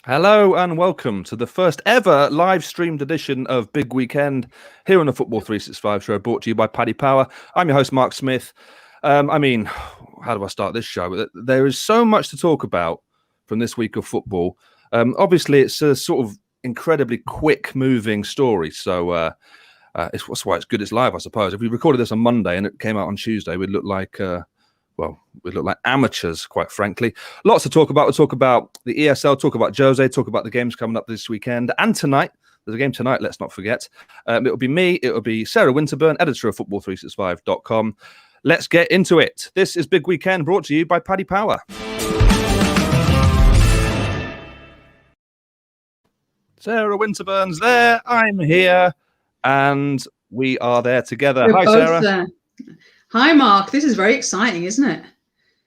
Hello and welcome to the first ever live streamed edition of Big Weekend here on the Football 365 show, brought to you by Paddy Power. I'm your host, Mark Smith. How do I start this show? There is so much to talk about from this week of football. Obviously, it's a sort of incredibly quick-moving story, so that's why it's good it's live, I suppose. If we recorded this on Monday and it came out on Tuesday, we'd look like... we look like amateurs, quite frankly. Lots to talk about. We'll talk about the ESL, talk about Jose, talk about the games coming up this weekend. And tonight, there's a game tonight, let's not forget. It'll be me, it'll be Sarah Winterburn, editor of football365.com. Let's get into it. This is Big Weekend, brought to you by Paddy Power. Sarah Winterburn's there, I'm here, and we are there together. We're Hi, both Sarah. there. Hi, Mark. This is very exciting, isn't it?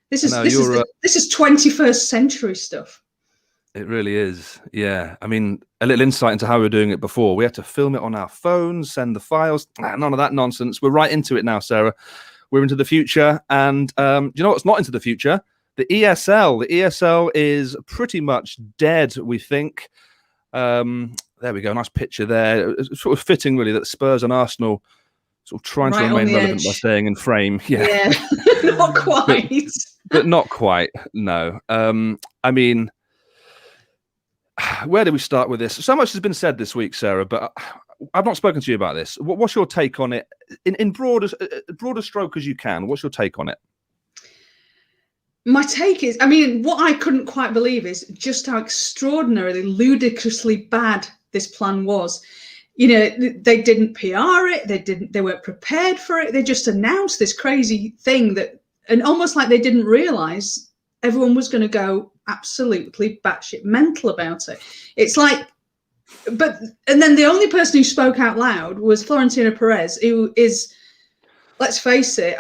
This is 21st century stuff. It really is. Yeah. I mean, a little insight into how we were doing it before. We had to film it on our phones, send the files. None of that nonsense. We're right into it now, Sarah. We're into the future. And do you know what's not into the future? The ESL. The ESL is pretty much dead, we think. There we go. Nice picture there. It's sort of fitting, really, that Spurs and Arsenal sort of trying to remain relevant by staying in frame. Yeah. Not quite. but not quite, no. I mean, where do we start with this? So much has been said this week, Sarah, but I've not spoken to you about this. What's your take on it? In broader stroke as you can, what's your take on it? My take is, what I couldn't quite believe is just how extraordinarily, ludicrously bad this plan was. You know, they didn't PR it. They weren't prepared for it. They just announced this crazy thing and almost like they didn't realize everyone was going to go absolutely batshit mental about it. It's like, and then the only person who spoke out loud was Florentino Perez, who is, let's face it,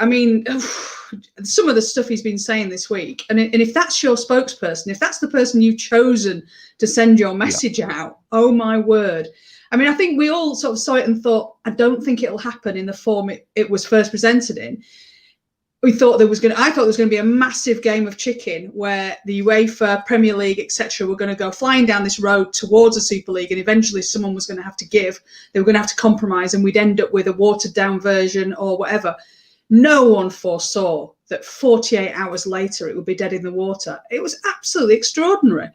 some of the stuff he's been saying this week, and if that's your spokesperson, if that's the person you've chosen to send your message out, oh my word. I think we all sort of saw it and thought, I don't think it'll happen in the form it was first presented in. I thought there was going to be a massive game of chicken where the UEFA, Premier League, etc. were going to go flying down this road towards a Super League, and eventually someone was going to have to give. They were going to have to compromise, and we'd end up with a watered down version or whatever. No one foresaw that 48 hours later it would be dead in the water. It was absolutely extraordinary.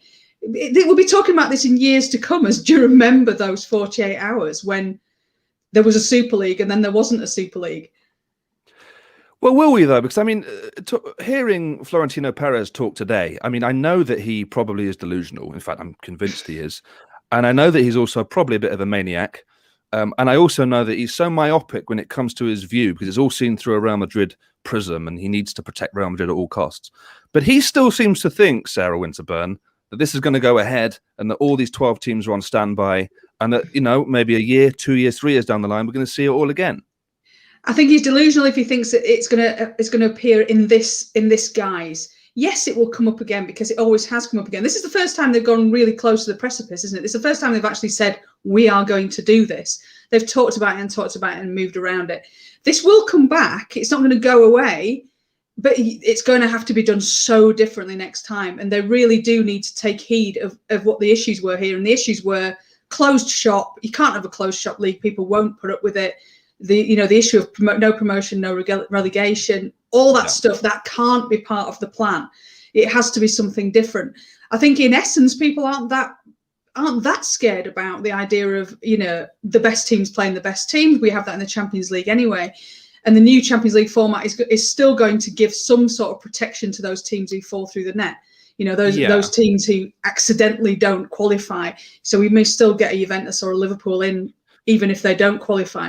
We'll be talking about this in years to come. Do you remember those 48 hours when there was a Super League and then there wasn't a Super League? Well, will we, though? Because, hearing Florentino Perez talk today, I know that he probably is delusional. In fact, I'm convinced he is. And I know that he's also probably a bit of a maniac. And I also know that he's so myopic when it comes to his view, because it's all seen through a Real Madrid prism and he needs to protect Real Madrid at all costs. But he still seems to think, Sarah Winterburn, that this is going to go ahead and that all these 12 teams are on standby and that, maybe a year, 2 years, 3 years down the line, we're going to see it all again. I think he's delusional if he thinks that it's going to appear in this guise. Yes, it will come up again because it always has come up again. This is the first time they've gone really close to the precipice, isn't it? This is the first time they've actually said, we are going to do this. They've talked about it and moved around it. This will come back. It's not going to go away. But it's going to have to be done so differently next time. And they really do need to take heed of what the issues were here. And the issues were closed shop. You can't have a closed shop league. People won't put up with it. The issue of no promotion, no relegation, all that stuff, that can't be part of the plan. It has to be something different. I think in essence, people aren't that scared about the idea of, the best teams playing the best teams. We have that in the Champions League anyway. And the new Champions League format is still going to give some sort of protection to those teams who fall through the net. Those teams who accidentally don't qualify. So we may still get a Juventus or a Liverpool in, even if they don't qualify.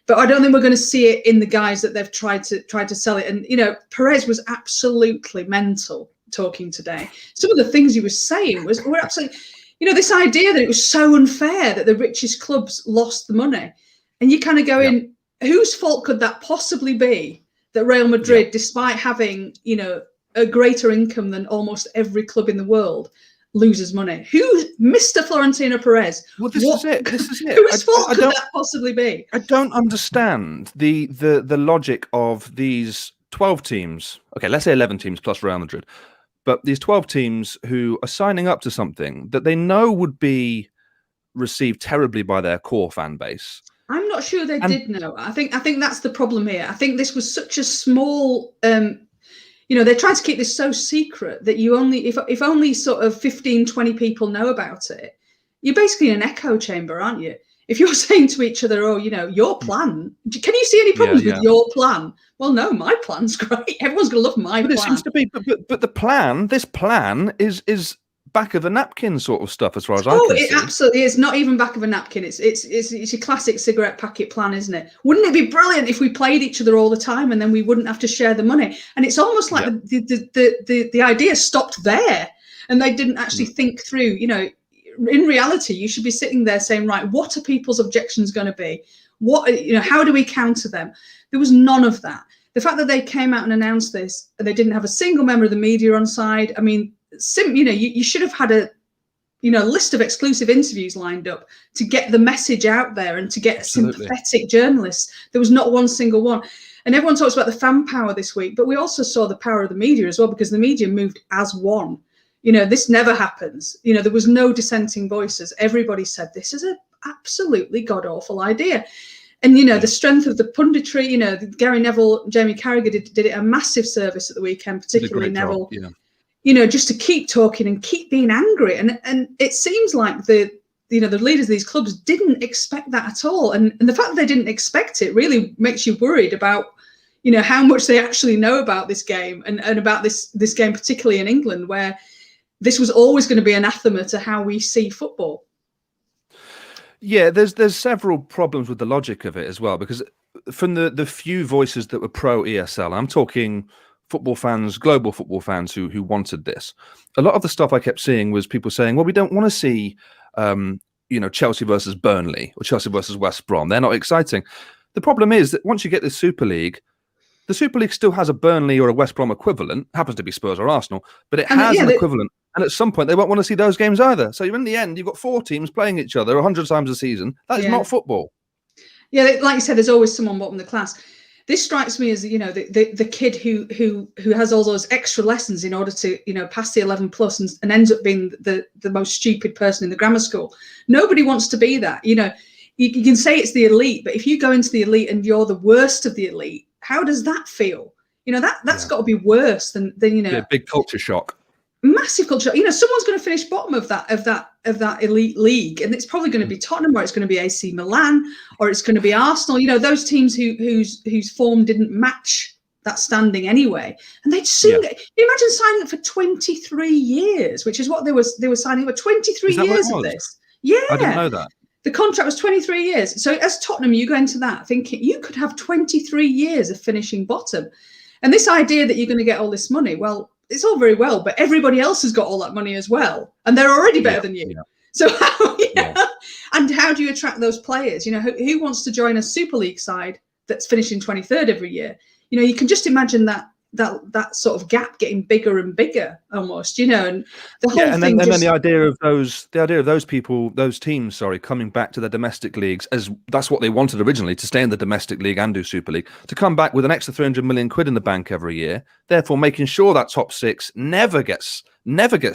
But I don't think we're going to see it in the guise that they've tried to sell it. And Perez was absolutely mental talking today. Some of the things he was saying were absolutely, this idea that it was so unfair that the richest clubs lost the money, and you kind of go in. Whose fault could that possibly be that Real Madrid, despite having, a greater income than almost every club in the world, loses money? Mr. Florentino Perez? Well, this is it. Whose fault could that possibly be? I don't understand the logic of these 12 teams. Okay, let's say 11 teams plus Real Madrid. But these 12 teams who are signing up to something that they know would be received terribly by their core fan base. I'm not sure they did know. I think that's the problem here. I think this was such a small, they're trying to keep this so secret that you only, if only sort of 15, 20 people know about it, you're basically in an echo chamber, aren't you? If you're saying to each other, oh, your plan, can you see any problems with your plan? Well, no, my plan's great. Everyone's going to love my plan. It seems to be, but the plan, this plan is back of a napkin sort of stuff as far as I can see. Oh, it absolutely is. Not even back of a napkin. It's your classic cigarette packet plan, isn't it? Wouldn't it be brilliant if we played each other all the time and then we wouldn't have to share the money? And it's almost like the idea stopped there, and they didn't actually think through, in reality, you should be sitting there saying, right, what are people's objections going to be? How do we counter them? There was none of that. The fact that they came out and announced this, and they didn't have a single member of the media on side. I mean, you should have had a list of exclusive interviews lined up to get the message out there and to get sympathetic journalists. There was not one single one. And everyone talks about the fan power this week, but we also saw the power of the media as well, because the media moved as one. This never happens. There was no dissenting voices. Everybody said this is an absolutely god-awful idea. And, the strength of the punditry, Gary Neville, Jamie Carragher did it a massive service at the weekend, particularly Neville, just to keep talking and keep being angry. And it seems like the leaders of these clubs didn't expect that at all. And the fact that they didn't expect it really makes you worried about, how much they actually know about this game and about this game, particularly in England, where this was always going to be anathema to how we see football. Yeah, there's several problems with the logic of it as well, because from the few voices that were pro ESL, I'm talking football fans, global football fans who wanted this. A lot of the stuff I kept seeing was people saying, well, we don't want to see, Chelsea versus Burnley or Chelsea versus West Brom. They're not exciting. The problem is that once you get this Super League, the Super League still has a Burnley or a West Brom equivalent, happens to be Spurs or Arsenal, but it has an equivalent. And at some point, they won't want to see those games either. So in the end, you've got 4 teams playing each other 100 times a season. That is not football. Yeah, like you said, there's always someone bottom of the class. This strikes me as, the kid who has all those extra lessons in order to, pass the 11 plus and ends up being the most stupid person in the grammar school. Nobody wants to be that. You can say it's the elite, but if you go into the elite and you're the worst of the elite, how does that feel? That's got to be worse than a big culture shock. Massive culture. Someone's going to finish bottom of that elite league, and it's probably going to be Tottenham, or it's going to be AC Milan, or it's going to be Arsenal. Those teams whose form didn't match that standing anyway. And they'd soon imagine signing up for 23 years, which is what they were signing up for. 23 years of this. Yeah, I didn't know that. The contract was 23 years. So as Tottenham, you go into that thinking you could have 23 years of finishing bottom. And this idea that you're going to get all this money, well, it's all very well, but everybody else has got all that money as well, and they're already better than you. Yeah. So and how do you attract those players? Who wants to join a Super League side that's finishing 23rd every year? You can just imagine that sort of gap getting bigger and bigger almost, and the whole thing. And then the idea of those people, those teams, coming back to their domestic leagues, as that's what they wanted originally, to stay in the domestic league and do Super League, to come back with an extra 300 million quid in the bank every year, therefore making sure that top 6 never gets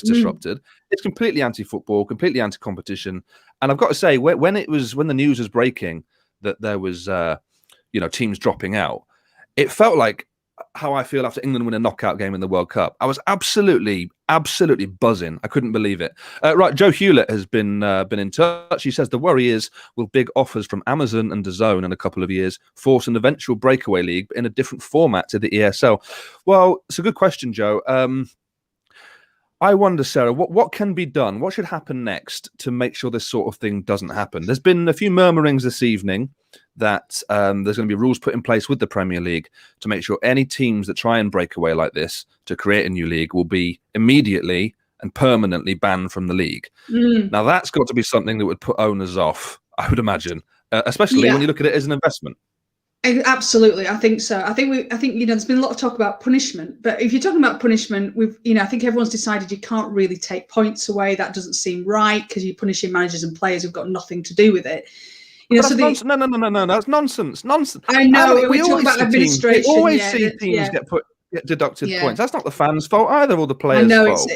disrupted. It's completely anti-football, completely anti-competition. And I've got to say, when the news was breaking that there was teams dropping out, it felt like how I feel after England win a knockout game in the World Cup. I was absolutely buzzing. I couldn't believe it. Right, Joe Hewlett has been in touch. He says the worry is, will big offers from Amazon and DAZN in a couple of years force an eventual breakaway league in a different format to the ESL? Well, it's a good question, Joe. I wonder, Sarah, what can be done? What should happen next to make sure this sort of thing doesn't happen? There's been a few murmurings this evening that there's going to be rules put in place with the Premier League to make sure any teams that try and break away like this to create a new league will be immediately and permanently banned from the league. Now, that's got to be something that would put owners off, I would imagine, especially when you look at it as an investment. Absolutely, I think so. I think there's been a lot of talk about punishment, but if you're talking about punishment, I think everyone's decided you can't really take points away. That doesn't seem right because you're punishing managers and players who've got nothing to do with it. No, that's nonsense. I know. We talk about administration. We always see teams get put. get deducted points. That's not the fans' fault either, or the players' I know fault.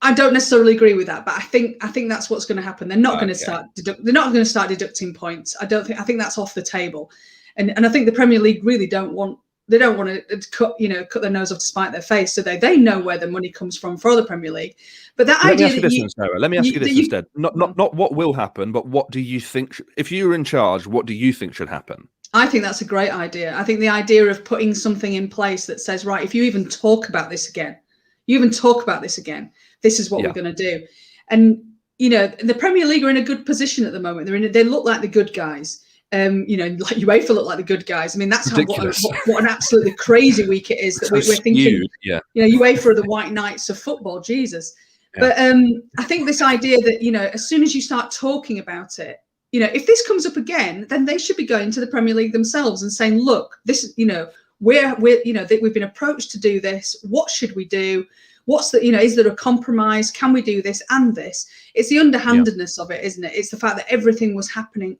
I don't necessarily agree with that, but I think that's what's going to happen. They're not going to start. They're not going to start deducting points. I think that's off the table, and I think the Premier League really don't want. They don't want to cut their nose off to spite their face. So they know where the money comes from for the Premier League. But that idea that Sarah. Let me ask you this instead. Not what will happen, but what do you think? If you were in charge, what do you think should happen? I think that's a great idea. I think the idea of putting something in place that says, right, if you even talk about this again, this is what we're going to do. And, the Premier League are in a good position at the moment. They look like the good guys. Like UEFA look like the good guys. I mean, that's what an absolutely crazy week it is that we're thinking, UEFA are the white knights of football, Jesus. Yeah. But I think this idea that, as soon as you start talking about it, if this comes up again, then they should be going to the Premier League themselves and saying, look, this, we've been approached to do this. What should we do? What's the, is there a compromise? Can we do this and this? It's the underhandedness of it, isn't it? It's the fact that everything was happening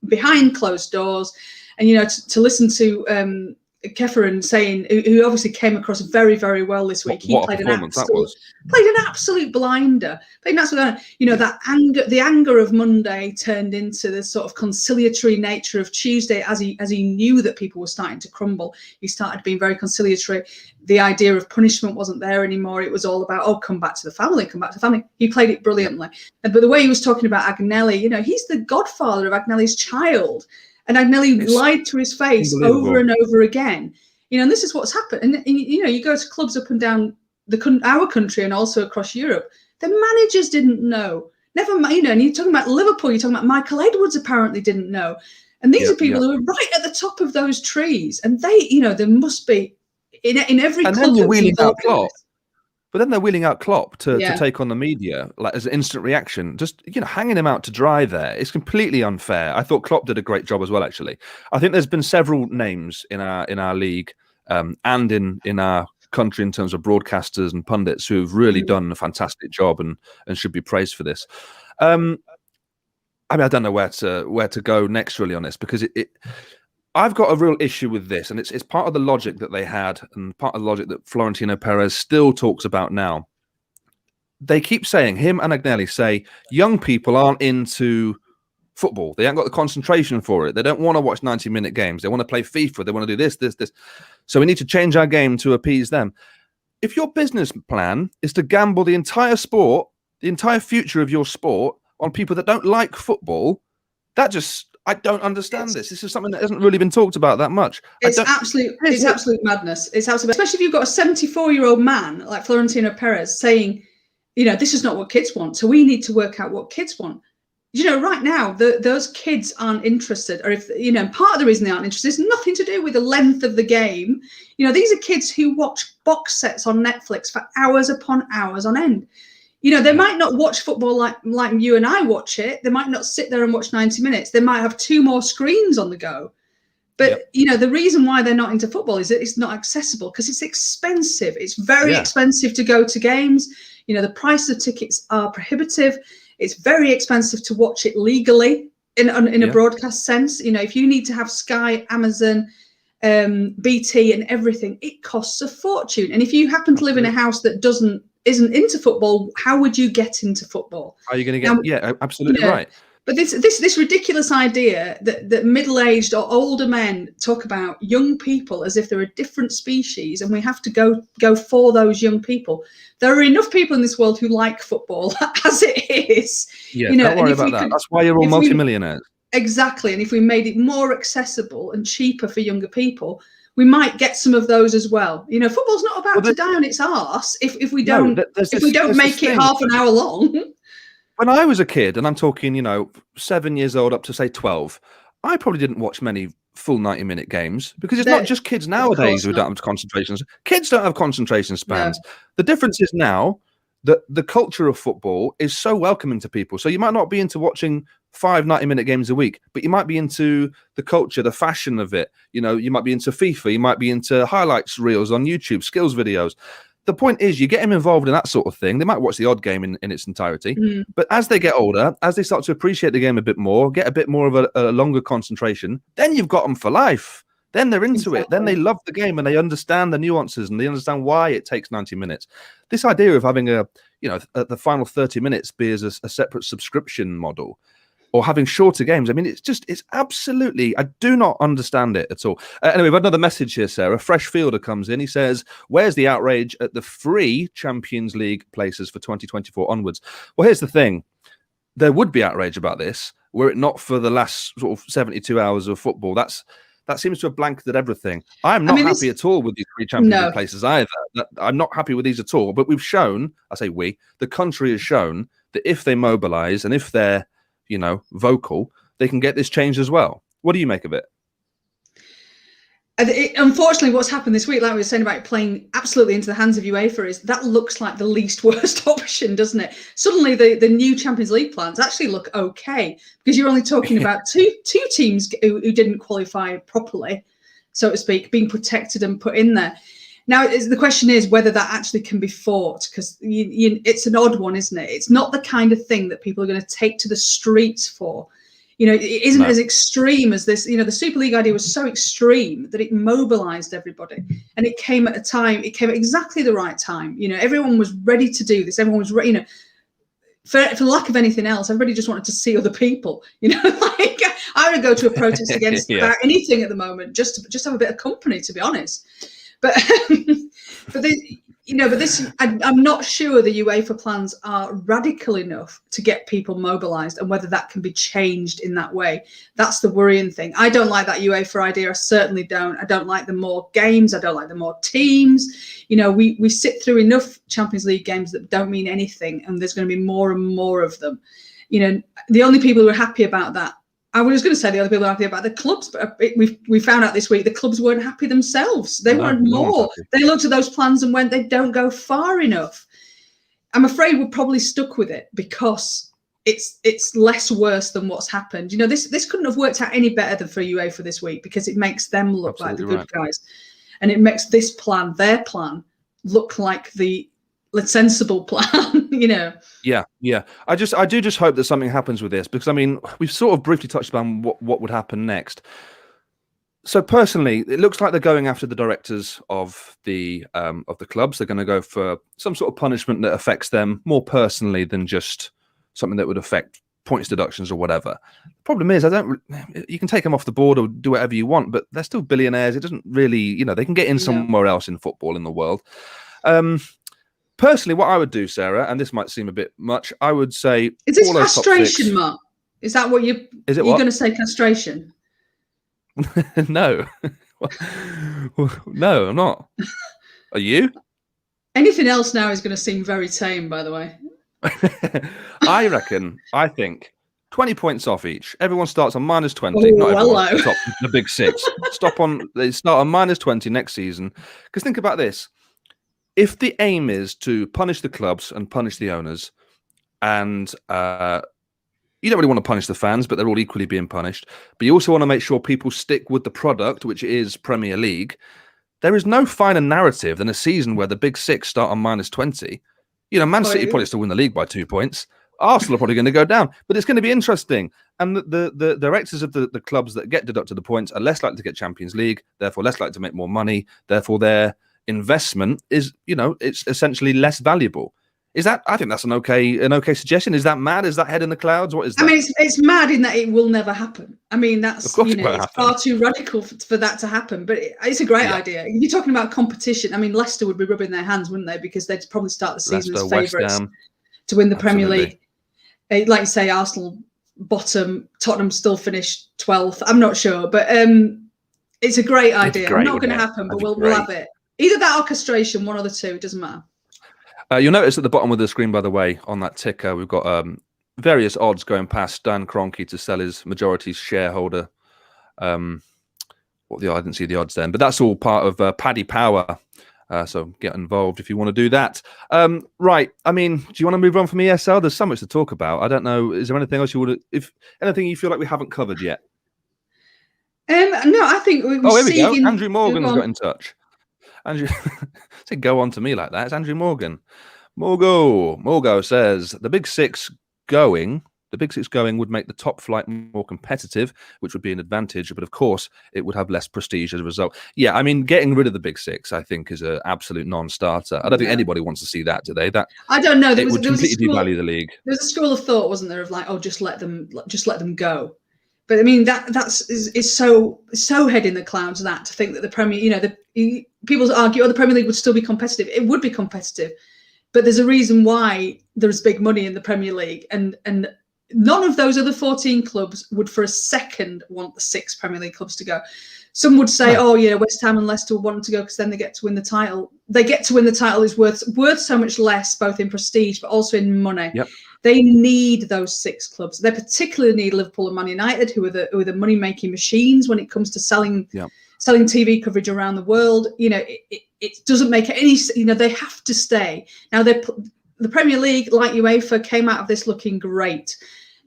behind closed doors. And, to listen to Keferin saying, who obviously came across very, very well this week. He played an absolute blinder. The anger of Monday turned into the sort of conciliatory nature of Tuesday as he knew that people were starting to crumble. He started being very conciliatory. The idea of punishment wasn't there anymore. It was all about, come back to the family, come back to the family. He played it brilliantly. But the way he was talking about Agnelli, he's the godfather of Agnelli's child. And Agnelli lied to his face over and over again. And this is what's happened. And you go to clubs up and down our country and also across Europe, the managers didn't know. Never mind, and you're talking about Liverpool, you're talking about Michael Edwards apparently didn't know. And these are people who are right at the top of those trees. And they, there must be in every club. Then you're wheeling out Klopp. But then they're wheeling out Klopp to take on the media, like as an instant reaction. Just hanging him out to dry there is completely unfair. I thought Klopp did a great job as well. Actually, I think there's been several names in our league and in our country in terms of broadcasters and pundits who've really done a fantastic job and should be praised for this. I don't know where to go next really on this, because I've got a real issue with this, and it's part of the logic that they had and part of the logic that Florentino Perez still talks about now. They keep saying, him and Agnelli say, young people aren't into football. They haven't got the concentration for it. They don't want to watch 90-minute games. They want to play FIFA. They want to do this. So we need to change our game to appease them. If your business plan is to gamble the entire sport, the entire future of your sport on people that don't like football, I don't understand this. This is something that hasn't really been talked about that much. It's absolute madness. It's absolute, especially if you've got a 74-year-old man like Florentino Perez saying, this is not what kids want. So we need to work out what kids want. Right now, those kids aren't interested, or if part of the reason they aren't interested is nothing to do with the length of the game. These are kids who watch box sets on Netflix for hours upon hours on end. They might not watch football like you and I watch it. They might not sit there and watch 90 minutes. They might have 2 more screens on the go. But, the reason why they're not into football is that it's not accessible because it's expensive. It's very expensive to go to games. The price of tickets are prohibitive. It's very expensive to watch it legally in a broadcast sense. If you need to have Sky, Amazon, BT and everything, it costs a fortune. And if you happen to live in a house that isn't into football, how would you get into football? Are you going to get? Absolutely right. But this ridiculous idea that middle-aged or older men talk about young people as if they're a different species, and we have to go for those young people. There are enough people in this world who like football as it is. Yeah, don't worry about that. That's why you're all multimillionaires. Exactly, and if we made it more accessible and cheaper for younger people, we might get some of those as well. Football's not about to die on its arse if we don't make it half an hour long. When I was a kid, and I'm talking, 7 years old up to say 12, I probably didn't watch many full 90-minute games because it's not just kids nowadays who don't have concentration. Kids don't have concentration spans. No. The difference is now that the culture of football is so welcoming to people. So you might not be into watching 5 90-minute games a week, but you might be into the culture, the fashion of it. You might be into FIFA. You might be into highlights reels on YouTube, skills videos. The point is, you get them involved in that sort of thing. They might watch the odd game in its entirety. But as they get older, as they start to appreciate the game a bit more, get a bit more of a longer concentration, then you've got them for life. then they're into it. Then Exactly. they love the game and they understand the nuances and they understand why it takes 90 minutes. This idea of having the final 30 minutes be as a separate subscription model, or having shorter games. I mean, it's absolutely, I do not understand it at all. Anyway, we've had another message here, Sarah. Fresh Fielder comes in. He says, where's the outrage at the free Champions League places for 2024 onwards? Well, here's the thing. There would be outrage about this were it not for the last sort of 72 hours of football. That seems to have blanketed everything. I'm not happy at all with these free Champions League places either. I'm not happy with these at all. But we've shown, I say we, the country has shown that if they mobilise and if they're vocal, they can get this changed as well. What do you make of it? Unfortunately, what's happened this week, like we were saying about playing absolutely into the hands of UEFA, is that looks like the least worst option, doesn't it? Suddenly, the new Champions League plans actually look okay, because you're only talking about two teams who didn't qualify properly, so to speak, being protected and put in there. Now, the question is whether that actually can be fought, because it's an odd one, isn't it? It's not the kind of thing that people are going to take to the streets for. It isn't as extreme as this. The Super League idea was so extreme that it mobilized everybody, and it came at exactly the right time. Everyone was ready to do this. Everyone was ready. For lack of anything else, everybody just wanted to see other people. Like I would go to a protest against about anything at the moment, just to have a bit of company, to be honest. But I'm not sure the UEFA plans are radical enough to get people mobilised, and whether that can be changed in that way. That's the worrying thing. I don't like that UEFA idea. I certainly don't. I don't like the more games. I don't like the more teams. We sit through enough Champions League games that don't mean anything, and there's going to be more and more of them. The only people who are happy about that, I was going to say the other people are happy about the clubs, but we found out this week the clubs weren't happy themselves. They wanted more. They looked at those plans and went, they don't go far enough. I'm afraid we're probably stuck with it because it's less worse than what's happened. This couldn't have worked out any better than for UEFA this week, because it makes them look like the good guys, and it makes this plan, their plan, look like the sensible plan. Yeah. I do just hope that something happens with this, because we've sort of briefly touched upon what would happen next. So personally, it looks like they're going after the directors of the clubs. They're going to go for some sort of punishment that affects them more personally than just something that would affect points deductions or whatever. The problem is, you can take them off the board or do whatever you want, but they're still billionaires. It doesn't really, they can get in somewhere else in football in the world. Personally, what I would do, Sarah, and this might seem a bit much, I would say... Is this castration, Mark? Is that what you're going to say, castration? No. No, I'm not. Are you? Anything else now is going to seem very tame, by the way. I think 20 points off each. Everyone starts on minus 20. Not everyone. Top the big six. They start on minus 20 next season. Because think about this. If the aim is to punish the clubs and punish the owners, and you don't really want to punish the fans, but they're all equally being punished, but you also want to make sure people stick with the product, which is Premier League, there is no finer narrative than a season where the big six start on minus 20. Man City probably still win the league by 2 points. Arsenal are probably going to go down, but it's going to be interesting. And the directors of the clubs that get deducted the points are less likely to get Champions League, therefore less likely to make more money, therefore their investment is, it's essentially less valuable. I think that's an okay suggestion. Is that mad? Is that head in the clouds? What is that? It's mad in that it will never happen. That's, it's far too radical for that to happen, but it's a great idea. If you're talking about competition, Leicester would be rubbing their hands, wouldn't they? Because they'd probably start the season as favourites to win the Premier League. Like you say, Arsenal bottom, Tottenham still finished 12th. I'm not sure, but it's a great idea. Not going to happen, but we'll have it. Either that or castration, one or the two, it doesn't matter. You'll notice at the bottom of the screen, by the way, on that ticker, we've got various odds going past Dan Kroenke to sell his majority shareholder. I didn't see the odds then, but that's all part of Paddy Power. So get involved if you want to do that. Right. Do you want to move on from ESL? There's so much to talk about. I don't know. Is there anything else if anything you feel like we haven't covered yet? No, I think we here we go. Andrew Morgan's got in touch. Andrew said, go on to me like that. It's Andrew Morgan. Morgo says, the big six going, The Big Six going would make the top flight more competitive, which would be an advantage. But of course, it would have less prestige as a result. Yeah, I mean, getting rid of the Big Six, I think, is an absolute non-starter. I don't think anybody wants to see that, do they? That I don't know. There would completely devalue the league. There's a school of thought, wasn't there, of like, oh, just let them go. But I mean, that's so head in the clouds that to think that the Premier, people argue, oh, the Premier League would still be competitive. It would be competitive, but there's a reason why there's big money in the Premier League, and none of those other 14 clubs would for a second want the 6 Premier League clubs to go. Some would say, oh, West Ham and Leicester want to go because then they get to win the title. They get to win the title is worth so much less, both in prestige but also in money. Yep. They need those 6 clubs. They particularly need Liverpool and Man United, who are the money-making machines when it comes to selling TV coverage around the world. It doesn't make any. They have to stay. Now, the Premier League, like UEFA, came out of this looking great.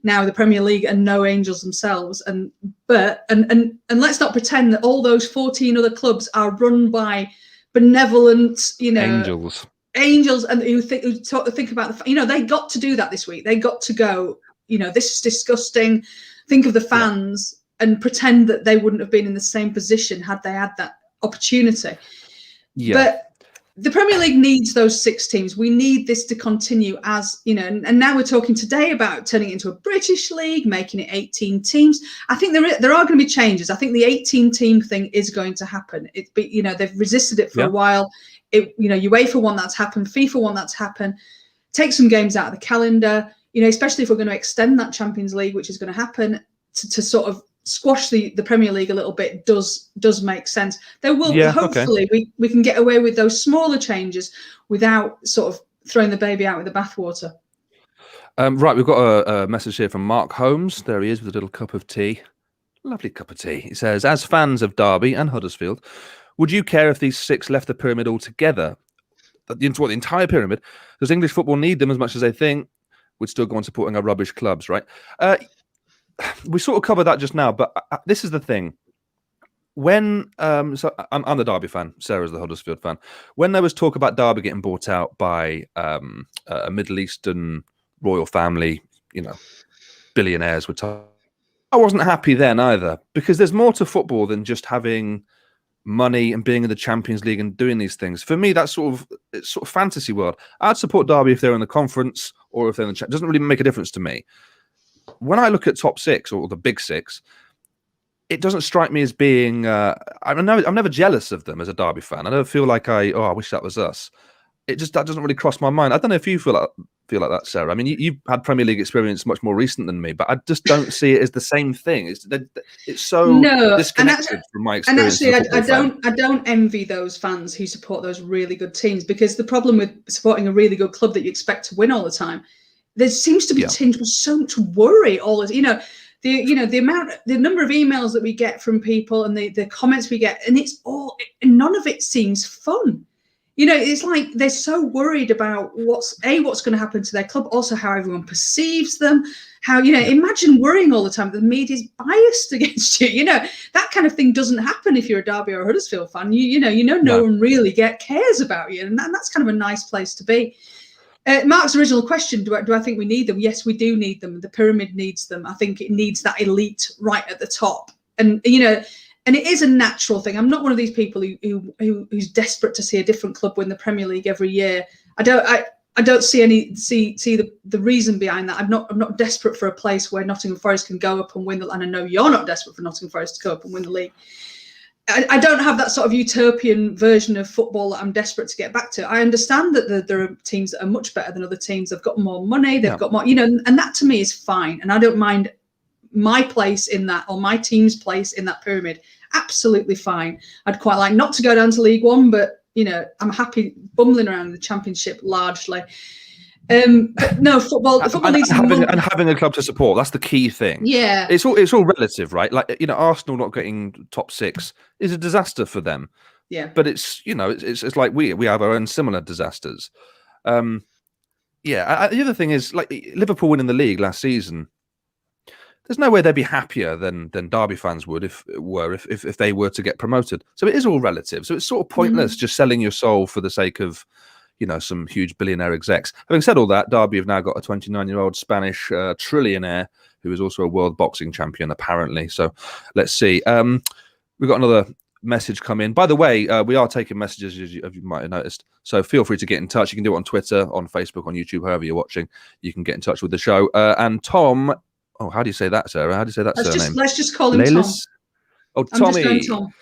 Now the Premier League are no angels themselves, and let's not pretend that all those 14 other clubs are run by benevolent, angels, and who think about they got to do that this week. They got to go. This is disgusting. Think of the fans and pretend that they wouldn't have been in the same position had they had that opportunity. Yeah. But the Premier League needs those 6 teams. We need this to continue as, and now we're talking today about turning it into a British league, making it 18 teams. I think there are going to be changes. I think the 18-team thing is going to happen. They've resisted it for a while. UEFA want that to happen. FIFA want that to happen. Take some games out of the calendar, especially if we're going to extend that Champions League, which is going to happen, to sort of squash the Premier League a little bit does make sense. There will hopefully we can get away with those smaller changes without sort of throwing the baby out with the bathwater. Right, we've got a message here from Mark Holmes. There he is with a little cup of tea. Lovely cup of tea. He says, as fans of Derby and Huddersfield, would you care if these 6 left the pyramid altogether? The entire pyramid? Does English football need them as much as they think? We'd still go on supporting our rubbish clubs, right? We sort of covered that just now, but this is the thing. When so I'm the Derby fan, Sarah's the Huddersfield fan. When there was talk about Derby getting bought out by a Middle Eastern royal family, billionaires were told, I wasn't happy then either, because there's more to football than just having money and being in the Champions League and doing these things. For me, that's sort of fantasy world. I'd support Derby if they're in the conference or if they're in the it doesn't really make a difference to me. When I look at top 6 or the Big 6, it doesn't strike me as being. I'm never jealous of them as a Derby fan. I never feel like I wish that was us. That doesn't really cross my mind. I don't know if you feel like that, Sarah. I mean, you've had Premier League experience much more recent than me, but I just don't see it as the same thing. It's so disconnected from my experience. And actually, I don't envy those fans who support those really good teams, because the problem with supporting a really good club that you expect to win all the time, there seems to be tinged with so much worry. The number of emails that we get from people and the comments we get, and none of it seems fun. It's like they're so worried about what's going to happen to their club, also how everyone perceives them, how, imagine worrying all the time that the media's biased against you. That kind of thing doesn't happen if you're a Derby or a Huddersfield fan. No one really cares about you, and that's kind of a nice place to be. Mark's original question, do I think we need them? Yes, we do need them. The pyramid needs them. I think it needs that elite right at the top. And, and it is a natural thing. I'm not one of these people who's desperate to see a different club win the Premier League every year. I don't see the reason behind that. I'm not desperate for a place where Nottingham Forest can go up and win and I know you're not desperate for Nottingham Forest to go up and win the league. I don't have that sort of utopian version of football that I'm desperate to get back to. I understand that there are teams that are much better than other teams. They've got more money. They've got more, and that to me is fine. And I don't mind my place in that, or my team's place in that pyramid. Absolutely fine. I'd quite like not to go down to League One, but I'm happy bumbling around the Championship largely. But no, football needs having a club to support. That's the key thing. Yeah, it's all relative, right? Like Arsenal not getting top 6 is a disaster for them. Yeah, but it's like we have our own similar disasters. The other thing is, like, Liverpool winning the league last season. There's no way they'd be happier than Derby fans would if they were to get promoted. So it is all relative. So it's sort of pointless just selling your soul for the sake of some huge billionaire execs. Having said all that, Derby have now got a 29-year-old Spanish trillionaire who is also a world boxing champion, apparently. So let's see. We've got another message come in. By the way, we are taking messages, as you might have noticed. So feel free to get in touch. You can do it on Twitter, on Facebook, on YouTube, however you're watching. You can get in touch with the show. And Tom, how do you say that, Sarah? How do you say that surname? Let's just call him Tom. Oh, I'm Tommy. just going Tom.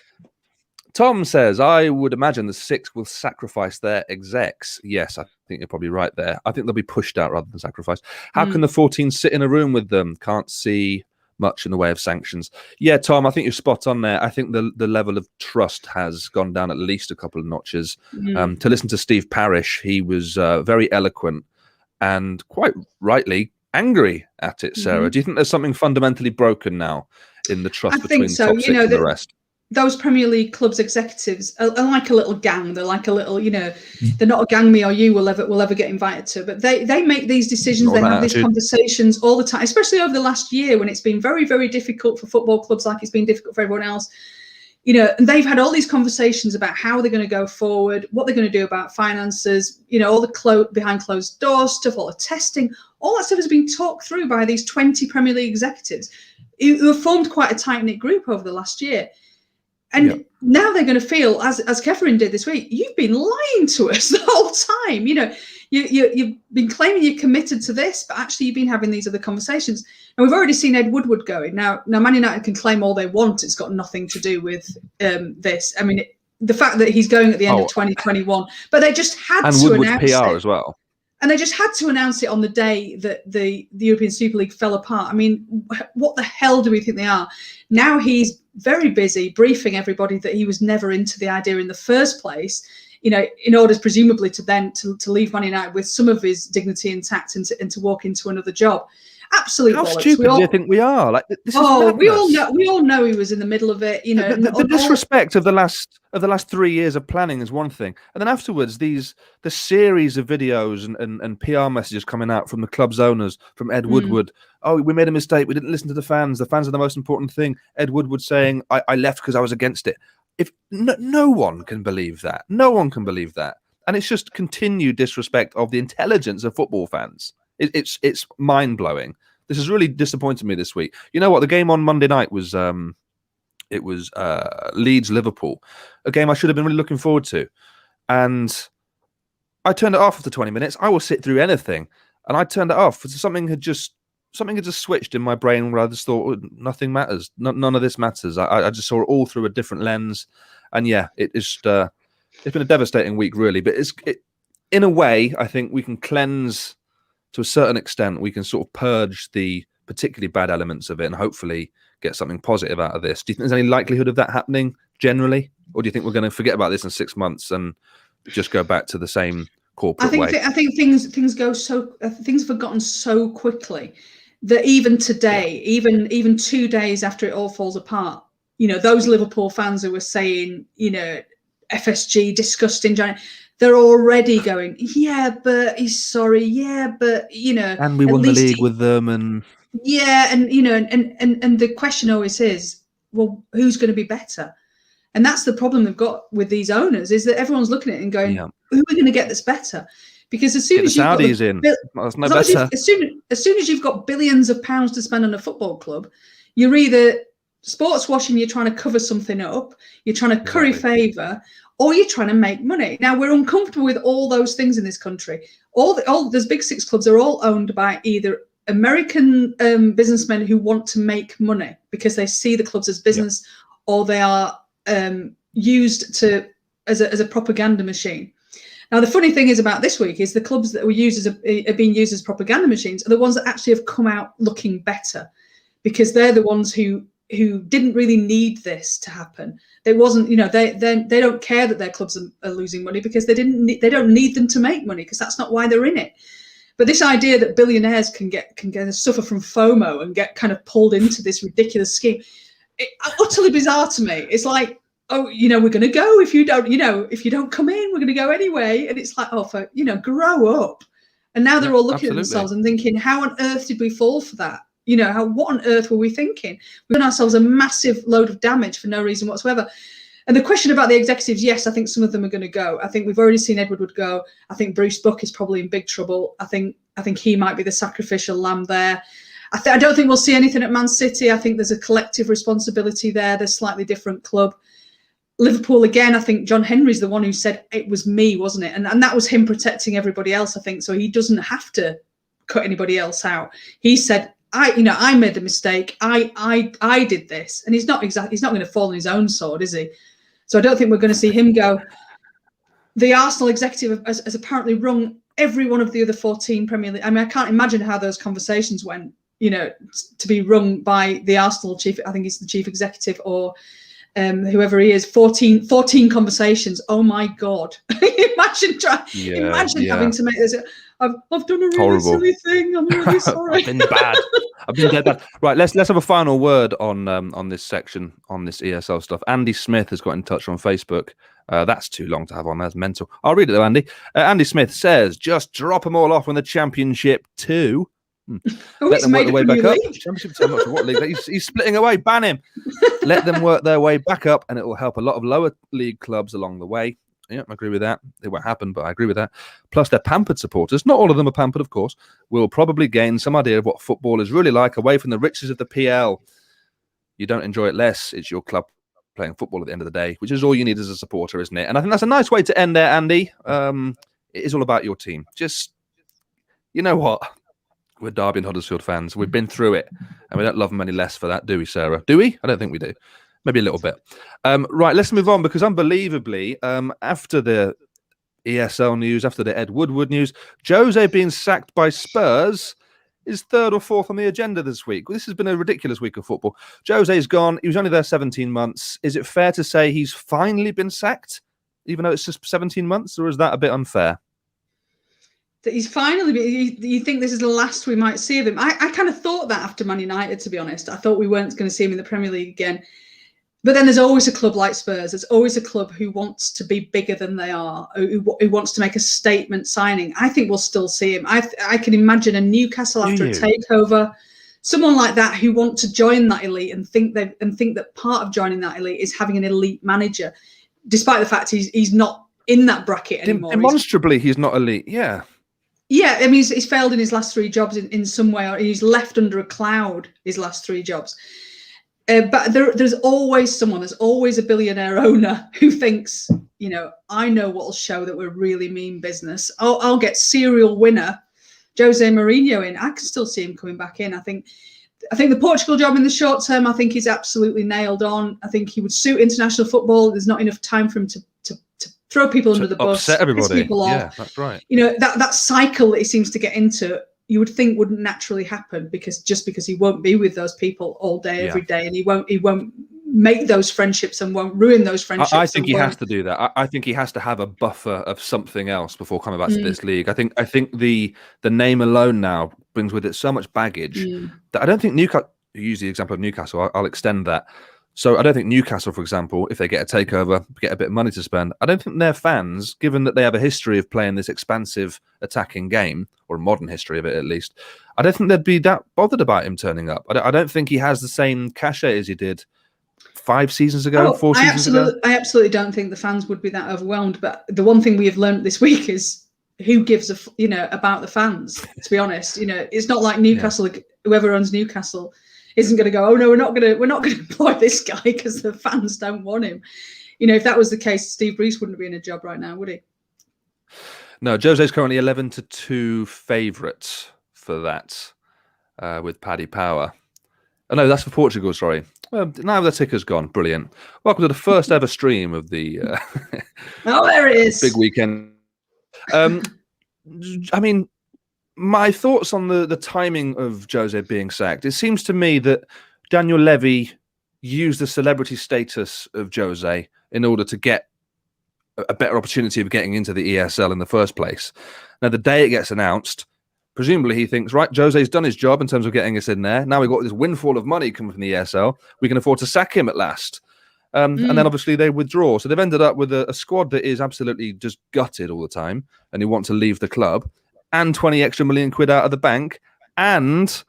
Tom says, I would imagine the Six will sacrifice their execs. Yes, I think you're probably right there. I think they'll be pushed out rather than sacrificed. How can the 14 sit in a room with them? Can't see much in the way of sanctions. Yeah, Tom, I think you're spot on there. I think the level of trust has gone down at least a couple of notches. To listen to Steve Parish, he was very eloquent and quite rightly angry at it, Sarah. Do you think there's something fundamentally broken now in the trust between the top six and the rest? Those Premier League clubs executives are like a little gang. They're like a little, they're not a gang me or you will ever get invited to, but they make these decisions. They have these conversations all the time, especially over the last year when it's been very, very difficult for football clubs, like it's been difficult for everyone else. And they've had all these conversations about how they're going to go forward, what they're going to do about finances, all the behind closed doors stuff, all the testing, all that stuff has been talked through by these 20 Premier League executives who have formed quite a tight-knit group over the last year. And now they're going to feel, as Catherine did this week, you've been lying to us the whole time. You've been claiming you're committed to this, but actually you've been having these other conversations. And we've already seen Ed Woodward going. Now Man United can claim all they want. It's got nothing to do with this. I mean, the fact that he's going at the end of 2021, but they just had to announce it. PR as well. And they just had to announce it on the day that the European Super League fell apart. I mean, what the hell do we think they are? Now he's very busy briefing everybody that he was never into the idea in the first place, in order presumably to then to leave Man United with some of his dignity intact and to walk into another job. Absolute How bollocks. stupid do you think we are? Like, this is we all know he was in the middle of it. The disrespect of the last 3 years of planning is one thing, and then afterwards the series of videos and PR messages coming out from the club's owners, from Ed Woodward. Oh, we made a mistake. We didn't listen to the fans. The fans are the most important thing. Ed Woodward saying, I left because I was against it. If no one can believe that, and it's just continued disrespect of the intelligence of football fans. It's mind blowing. This has really disappointed me this week. You know what? The game on Monday night was Leeds Liverpool, a game I should have been really looking forward to, and I turned it off after 20 minutes. I will sit through anything, and I turned it off. Something had just switched in my brain where I just thought nothing matters. None of this matters. I just saw it all through a different lens, and it's been a devastating week, really. But in a way, I think we can cleanse. To a certain extent, we can sort of purge the particularly bad elements of it and hopefully get something positive out of this. Do you think there's any likelihood of that happening generally? Or do you think we're going to forget about this in 6 months and just go back to the same corporate way? I think things go things are forgotten so quickly that even today, even 2 days after it all falls apart, those Liverpool fans who were saying, FSG, disgusting, giant, they're already going, yeah, but he's sorry, yeah, but and we won the league with them, and and the question always is, well, who's going to be better? And that's the problem they've got with these owners, is that everyone's looking at it and going, who are we going to get that's better? Because as soon as you've got as soon as you've got billions of pounds to spend on a football club, you're either sports washing, you're trying to cover something up, you're trying to curry favour, or you're trying to make money. Now, we're uncomfortable with all those things in this country. All those big six clubs are all owned by either American businessmen who want to make money because they see the clubs as business, or they are used as a propaganda machine. Now, the funny thing is about this week is the clubs that are being used as propaganda machines are the ones that actually have come out looking better, because they're the ones who didn't really need this to happen. They wasn't, they don't care that their clubs are losing money because they don't need them to make money, because that's not why they're in it. But this idea that billionaires can suffer from FOMO and get kind of pulled into this ridiculous scheme, utterly bizarre to me. It's like, oh, we're going to go if you don't come in, we're going to go anyway. And it's like, grow up. And now they're all looking at themselves and thinking, how on earth did we fall for that? What on earth were we thinking? We've done ourselves a massive load of damage for no reason whatsoever. And the question about the executives, yes, I think some of them are going to go. I think we've already seen Edward Wood go. I think Bruce Buck is probably in big trouble. I think he might be the sacrificial lamb there. I don't think we'll see anything at Man City. I think there's a collective responsibility there. There's a slightly different club. Liverpool, again, I think John Henry's the one who said it was me, wasn't it? And that was him protecting everybody else, I think. So he doesn't have to cut anybody else out. He said, I made a mistake. I did this. And he's not going to fall on his own sword, is he? So I don't think we're going to see him go. The Arsenal executive has apparently rung every one of the other 14 Premier League. I mean, I can't imagine how those conversations went, to be rung by the Arsenal chief. I think he's the chief executive or whoever he is. 14 conversations. Oh my God. Imagine having to make this. I've done a really silly thing. I'm really sorry. I've been bad. I've been dead bad. Right, let's have a final word on this section, on this ESL stuff. Andy Smith has got in touch on Facebook. That's too long to have on. That's mental. I'll read it though, Andy. Andy Smith says, just drop them all off when the Championship 2. Let them work their way back up. Championship 2, I'm not sure what league. He's splitting away. Ban him. Let them work their way back up, and it will help a lot of lower league clubs along the way. Yeah, I agree with that. It won't happen, but I agree with that. Plus, their pampered supporters, not all of them are pampered, of course, will probably gain some idea of what football is really like away from the riches of the PL. You don't enjoy it less. It's your club playing football at the end of the day, which is all you need as a supporter, isn't it? And I think that's a nice way to end there, Andy. It is all about your team. Just, you know what? We're Derby and Huddersfield fans. We've been through it, and we don't love them any less for that, do we, Sarah? Do we? I don't think we do. Maybe a little bit. Right, let's move on, because unbelievably, after the ESL news, after the Ed Woodward news, Jose being sacked by Spurs is third or fourth on the agenda this week. This has been a ridiculous week of football. Jose's gone. He was only there 17 months. Is it fair to say he's finally been sacked, even though it's just 17 months, or is that a bit unfair? That he's finally, you think this is the last we might see of him? I kind of thought that after Man United, to be honest. I thought we weren't going to see him in the Premier League again. But then there's always a club like Spurs. There's always a club who wants to be bigger than they are, who wants to make a statement signing. I think we'll still see him. I can imagine a Newcastle after a takeover, someone like that who want to join that elite and think that part of joining that elite is having an elite manager, despite the fact he's not in that bracket anymore. Demonstrably, he's not elite. Yeah. Yeah, I mean, he's failed in his last 3 jobs in some way, or he's left under a cloud his last 3 jobs. But there's always someone, there's always a billionaire owner who thinks, I know what'll show that we're really mean business. I'll get serial winner Jose Mourinho in. I can still see him coming back in. I think the Portugal job in the short term, I think he's absolutely nailed on. I think he would suit international football. There's not enough time for him to throw people under the bus, upset everybody. Piss people off. Yeah, that's right. That cycle that he seems to get into, you would think wouldn't naturally happen because he won't be with those people all day, every day, and he won't make those friendships and won't ruin those friendships. I think he has to do that. I think he has to have a buffer of something else before coming back to this league. I think the name alone now brings with it so much baggage that I don't think Newcastle. You use the example of Newcastle. I'll extend that. So I don't think Newcastle, for example, if they get a takeover, get a bit of money to spend, I don't think their fans, given that they have a history of playing this expansive attacking game, or a modern history of it at least, I don't think they'd be that bothered about him turning up. I don't think he has the same cachet as he did 5 seasons ago, 4 seasons ago. I absolutely don't think the fans would be that overwhelmed. But the one thing we have learned this week is who gives about the fans. To be honest, it's not like Newcastle. Whoever owns Newcastle isn't going to go, oh no, we're not going to employ this guy because the fans don't want him. If that was the case, Steve Bruce wouldn't be in a job right now, would he? No, Jose's currently 11-2 favourite for that with Paddy Power. Oh no, that's for Portugal. Sorry. Well, now the ticker's gone. Brilliant. Welcome to the first ever stream of the. Oh, there it is. Big weekend. I mean. My thoughts on the timing of Jose being sacked. It seems to me that Daniel Levy used the celebrity status of Jose in order to get a better opportunity of getting into the ESL in the first place. Now, the day it gets announced, presumably he thinks, right, Jose's done his job in terms of getting us in there. Now we've got this windfall of money coming from the ESL. We can afford to sack him at last. And then obviously they withdraw. So they've ended up with a squad that is absolutely just gutted all the time and who want to leave the club. And 20 extra million quid out of the bank, and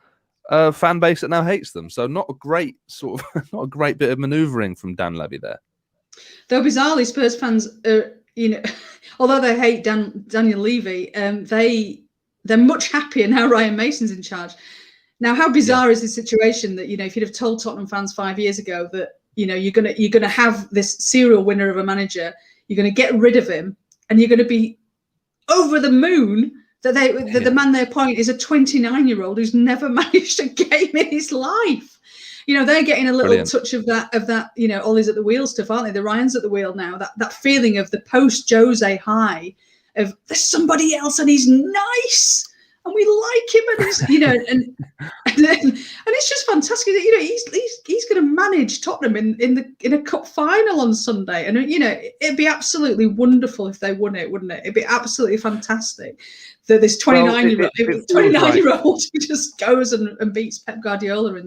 a fan base that now hates them. So not a great bit of manoeuvring from Dan Levy there. Though bizarrely, Spurs fans are, although they hate Daniel Levy, they're much happier now Ryan Mason's in charge. Now, how bizarre is the situation that, if you'd have told Tottenham fans 5 years ago that, you're gonna have this serial winner of a manager, you're gonna get rid of him, and you're gonna be over the moon that the man they appoint is a 29-year-old who's never managed a game in his life. They're getting a little touch of that, Ollie's at the wheel stuff, aren't they? The Ryan's at the wheel now. That feeling of the post-Jose high of there's somebody else and he's nice and we like him and he's, and it's just fantastic that, he's going to manage Tottenham in a cup final on Sunday. And, it'd be absolutely wonderful if they won it, wouldn't it? It'd be absolutely fantastic that this 29-year-old who just goes and beats Pep Guardiola in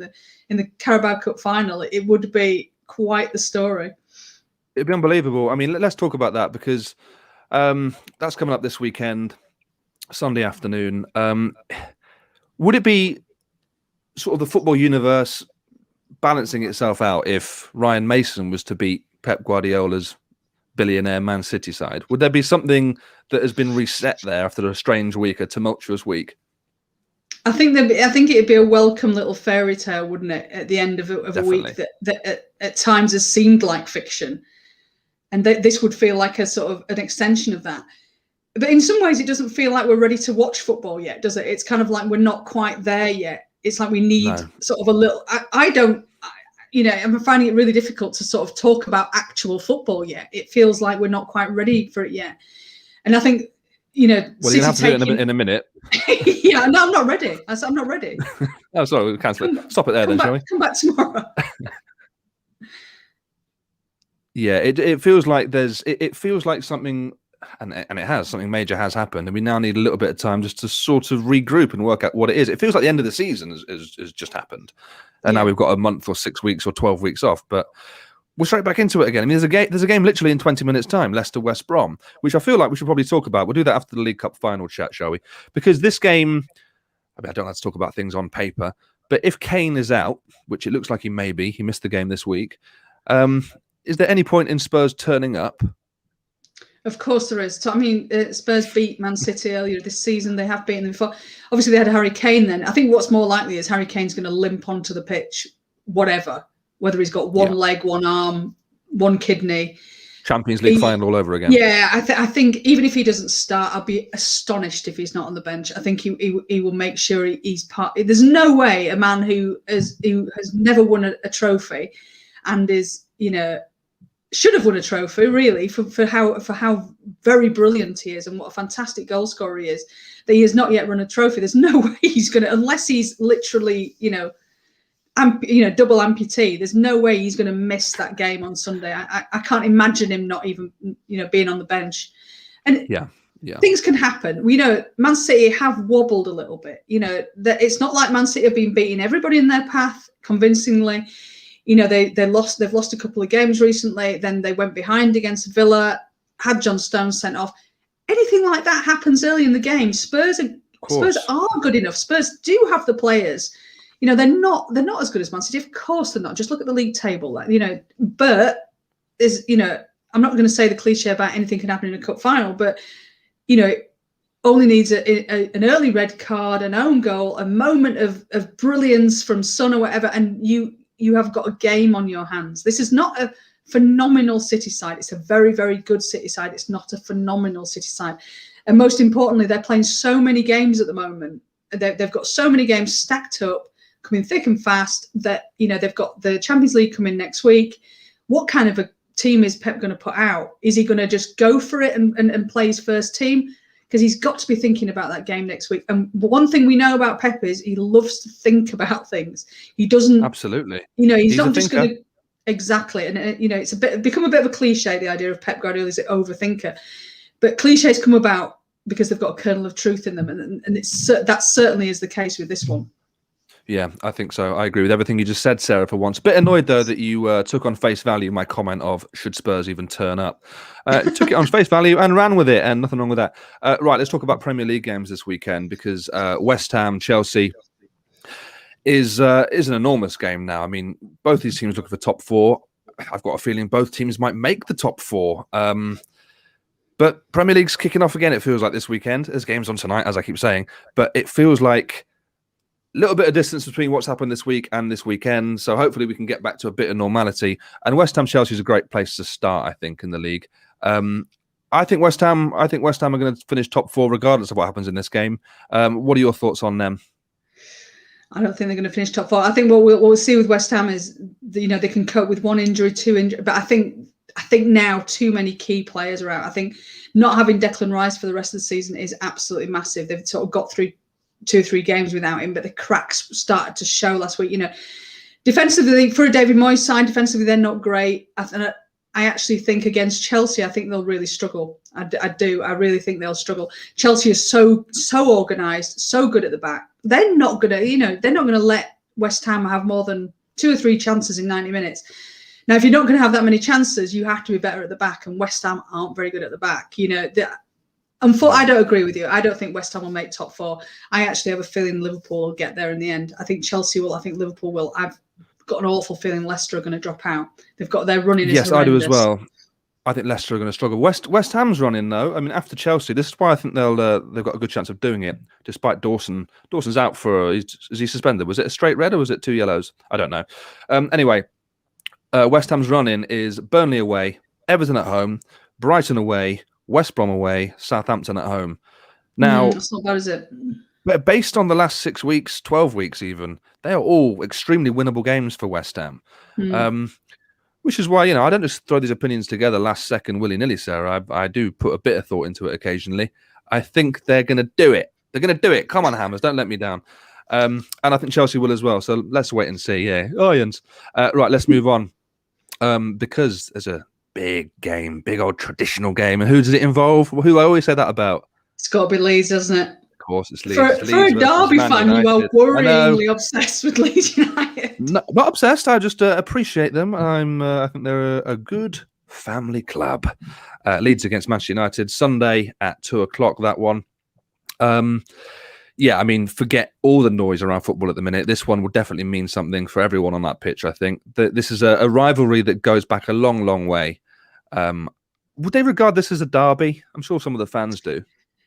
the Carabao Cup final. It would be quite the story. It'd be unbelievable. I mean, let's talk about that because that's coming up this weekend, Sunday afternoon. Would it be sort of the football universe balancing itself out if Ryan Mason was to beat Pep Guardiola's billionaire Man City side? Would there be something that has been reset there after a strange week, a tumultuous week? I think it'd be a welcome little fairy tale, wouldn't it, at the end of a week that at times has seemed like fiction, and this would feel like a sort of an extension of that. But in some ways, it doesn't feel like we're ready to watch football yet, does it? It's kind of like we're not quite there yet. It's like we need sort of a little. I'm finding it really difficult to sort of talk about actual football yet. It feels like we're not quite ready for it yet, and I think. Well, you have to do it in a minute. Yeah, no, I'm not ready. I said I'm not ready. Oh, sorry, we'll cancel it. Stop it there then, shall we? Come back tomorrow. Yeah, it feels like it feels like something, and it has, something major has happened, and we now need a little bit of time just to sort of regroup and work out what it is. It feels like the end of the season has just happened, and now we've got a month or 6 weeks or 12 weeks off, but. We're straight back into it again. I mean, there's a game literally in 20 minutes' time, Leicester West Brom, which I feel like we should probably talk about. We'll do that after the League Cup final chat, shall we? Because this game, I don't like to talk about things on paper, but if Kane is out, which it looks like he may be, he missed the game this week, is there any point in Spurs turning up? Of course there is. I mean, Spurs beat Man City earlier this season. They have beaten them before. Obviously, they had Harry Kane then. I think what's more likely is Harry Kane's going to limp onto the pitch, whatever. Whether he's got one leg, one arm, one kidney. Champions League final all over again. Yeah, I think even if he doesn't start, I'll be astonished if he's not on the bench. I think he will make sure he's part. There's no way a man who has never won a trophy and is, should have won a trophy really for how very brilliant he is and what a fantastic goal scorer he is, that he has not yet run a trophy. There's no way he's going to, unless he's literally, double amputee. There's no way he's going to miss that game on Sunday. I can't imagine him not even, being on the bench. And things can happen. We know Man City have wobbled a little bit. That it's not like Man City have been beating everybody in their path convincingly. They've lost a couple of games recently. Then they went behind against Villa, had John Stones sent off. Anything like that happens early in the game. Spurs are good enough. Spurs do have the players. They're not as good as Man City. Of course they're not. Just look at the league table. But there's, I'm not going to say the cliche about anything can happen in a cup final, but, only needs an early red card, an own goal, a moment of brilliance from Son or whatever, and you have got a game on your hands. This is not a phenomenal City side. It's a very, very good City side. It's not a phenomenal City side. And most importantly, they're playing so many games at the moment. They've got so many games stacked up, coming thick and fast, that they've got the Champions League coming next week. What kind of a team is Pep going to put out? Is he going to just go for it and play his first team? Because he's got to be thinking about that game next week. And one thing we know about Pep is he loves to think about things. He doesn't absolutely. He's not just going to exactly. And it's become a bit of a cliche, the idea of Pep Guardiola is an overthinker. But cliches come about because they've got a kernel of truth in them, and that certainly is the case with this one. Yeah, I think so. I agree with everything you just said, Sarah, for once. Bit annoyed, though, that you took on face value my comment of should Spurs even turn up. Took it on face value and ran with it, and nothing wrong with that. Right, let's talk about Premier League games this weekend, because West Ham, Chelsea is an enormous game now. I mean, both these teams looking for top four. I've got a feeling both teams might make the top four. But Premier League's kicking off again, it feels like, this weekend. There's games on tonight, as I keep saying. But it feels like a little bit of distance between what's happened this week and this weekend. So hopefully we can get back to a bit of normality. And West Ham Chelsea is a great place to start, I think, in the league. I think West Ham are going to finish top four regardless of what happens in this game. What are your thoughts on them? I don't think they're going to finish top four. I think what we'll see with West Ham is, they can cope with one injury, two injuries. But I think now too many key players are out. I think not having Declan Rice for the rest of the season is absolutely massive. They've sort of got through 2 or 3 games without him, but the cracks started to show last week. Defensively, for a David Moyes side, defensively they're not great. I actually think against Chelsea, I think they'll really struggle. I do. I really think they'll struggle. Chelsea is so organised, so good at the back. They're not gonna, they're not gonna let West Ham have more than 2 or 3 chances in 90 minutes. Now, if you're not going to have that many chances, you have to be better at the back, and West Ham aren't very good at the back. I don't agree with you. I don't think West Ham will make top four. I actually have a feeling Liverpool will get there in the end. I think Chelsea will. I think Liverpool will. I've got an awful feeling Leicester are going to drop out. They've got their running. Yes, I do as well. I think Leicester are going to struggle. West Ham's running though. I mean, after Chelsea, this is why I think they've got a good chance of doing it. Despite Dawson. Dawson's out for. Is he suspended? Was it a straight red or was it 2 yellows? I don't know. Anyway, West Ham's running is Burnley away, Everton at home, Brighton away, West Brom away, Southampton at home. Now, that's not bad, is it? But based on the last 6 weeks, 12 weeks even, they are all extremely winnable games for West Ham. Which is why, I don't just throw these opinions together last second willy-nilly, Sarah. I do put a bit of thought into it occasionally. I think they're going to do it. They're going to do it. Come on, Hammers, don't let me down. And I think Chelsea will as well. So let's wait and see. Yeah, Lions. Right, let's move on. Because there's a big game, big old traditional game. And who does it involve? Who I always say that about? It's got to be Leeds, doesn't it? Of course, it's Leeds. For a Derby fan, you are worryingly obsessed with Leeds United. No, not obsessed. I just appreciate them. I think they're a good family club. Leeds against Manchester United, Sunday at 2:00. That one. Yeah, I mean, forget all the noise around football at the minute. This one will definitely mean something for everyone on that pitch, I think. This is a rivalry that goes back a long, long way. Would they regard this as a derby? I'm sure some of the fans do.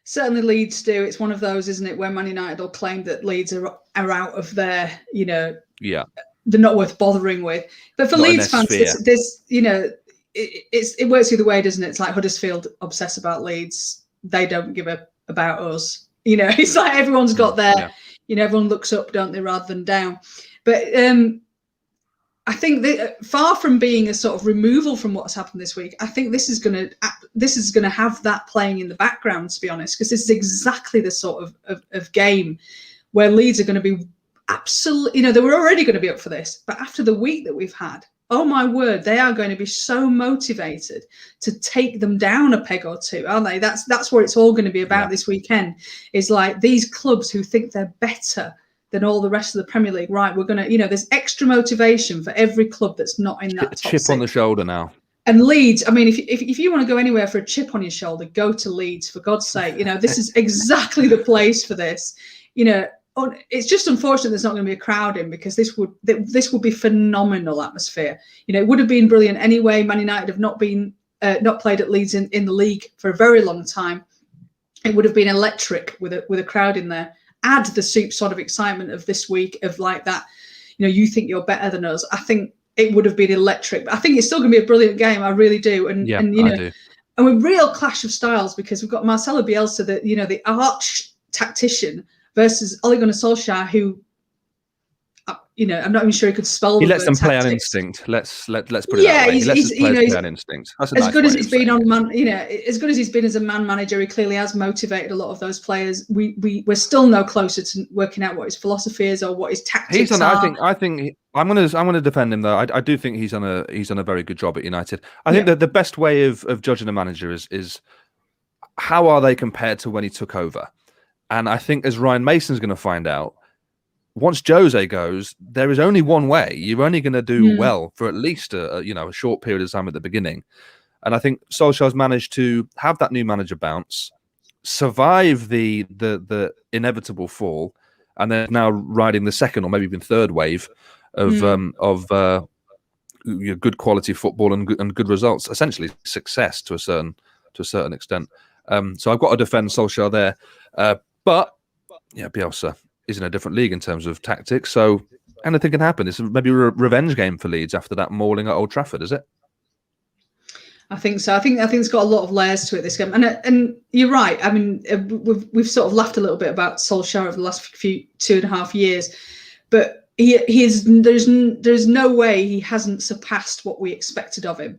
Certainly Leeds do. It's one of those, isn't it, where Man United will claim that Leeds are out of their, they're not worth bothering with. But for Leeds fans, it works either way, doesn't it? It's like Huddersfield obsess about Leeds. They don't give about us. It's like everyone's got their, everyone looks up, don't they, rather than down. But I think that far from being a sort of removal from what's happened this week, I think this is going to have that playing in the background, to be honest, because this is exactly the sort of game where Leeds are going to be absolutely, they were already going to be up for this, but after the week that we've had, oh my word, they are going to be so motivated to take them down a peg or two, aren't they? That's what it's all going to be about this weekend, is like these clubs who think they're better than all the rest of the Premier League. Right, we're going to, there's extra motivation for every club that's not in that top chip six. On the shoulder now. And Leeds, I mean, if you want to go anywhere for a chip on your shoulder, go to Leeds, for God's sake. This is exactly the place for this. It's just unfortunate there's not going to be a crowd in, because this would be phenomenal atmosphere. It would have been brilliant anyway. Man United have not played at Leeds in the league for a very long time. It would have been electric with a crowd in there. Add the soup sort of excitement of this week of like that, you think you're better than us. I think it would have been electric. But I think it's still going to be a brilliant game. I really do. And I do. And with real clash of styles, because we've got Marcelo Bielsa, the arch tactician, versus Ole Gunnar Solskjaer, who, I'm not even sure he could spell. He lets them play on instinct. Let's put it that way. He lets them play on instinct. That's a as nice good way as of he's been saying on as good as he's been as a man manager, he clearly has motivated a lot of those players. We're still no closer to working out what his philosophy is or what his tactics are. I think I'm gonna defend him though. I do think he's done a very good job at United. I think that the best way of judging a manager is how are they compared to when he took over. And I think, as Ryan Mason's going to find out, once Jose goes, there is only one way. You're only going to do well for at least a short period of time at the beginning. And I think Solskjaer's managed to have that new manager bounce, survive the inevitable fall, and then now riding the second or maybe even third wave of good quality football and good results. Essentially, success to a certain extent. So I've got to defend Solskjaer there, but yeah, Bielsa is in a different league in terms of tactics. So anything can happen. It's maybe a revenge game for Leeds after that mauling at Old Trafford, is it? I think so. I think it's got a lot of layers to it, this game, and you're right. I mean, we've sort of laughed a little bit about Solskjaer over the last 2.5 years, but there's no way he hasn't surpassed what we expected of him.